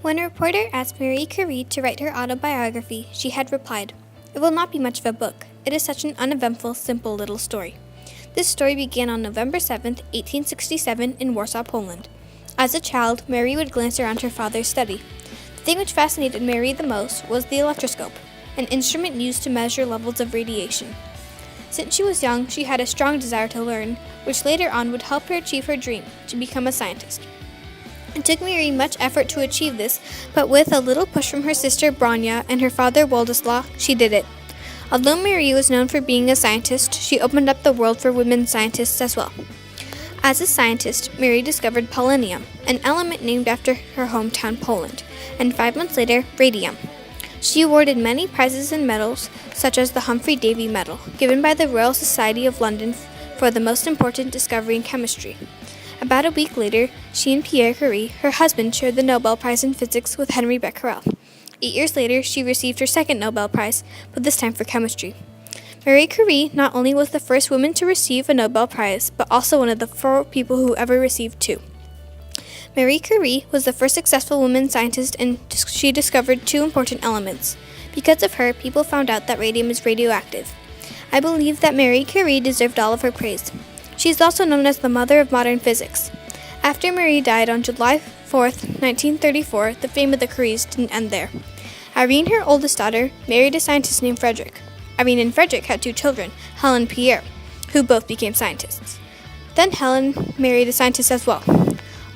When a reporter asked Marie Curie to write her autobiography, she had replied, "It will not be much of a book. It is such an uneventful, simple little story." This story began on November 7, 1867, in Warsaw, Poland. As a child, Marie would glance around her father's study. The thing which fascinated Marie the most was the electroscope, an instrument used to measure levels of radiation. Since she was young, she had a strong desire to learn, which later on would help her achieve her dream, to become a scientist. It took Marie much effort to achieve this, but with a little push from her sister Branya and her father Władysław, she did it. Although Marie was known for being a scientist, she opened up the world for women scientists as well. As a scientist, Marie discovered polonium, an element named after her hometown Poland, and 5 months later, radium. She awarded many prizes and medals, such as the Humphrey Davy Medal, given by the Royal Society of London for the most important discovery in chemistry. About a week later, she and Pierre Curie, her husband, shared the Nobel Prize in Physics with Henry Becquerel. 8 years later, she received her second Nobel Prize, but this time for chemistry. Marie Curie not only was the first woman to receive a Nobel Prize, but also one of the 4 people who ever received 2. Marie Curie was the first successful woman scientist, and she discovered 2 important elements. Because of her, people found out that radium is radioactive. I believe that Marie Curie deserved all of her praise. She is also known as the mother of modern physics. After Marie died on July 4, 1934, the fame of the Curies didn't end there. Irene, her oldest daughter, married a scientist named Frederick. Irene and Frederick had 2 children, Helen and Pierre, who both became scientists. Then Helen married a scientist as well.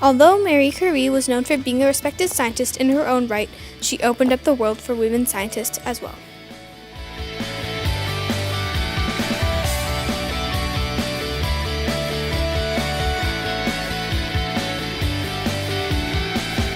Although Marie Curie was known for being a respected scientist in her own right, she opened up the world for women scientists as well.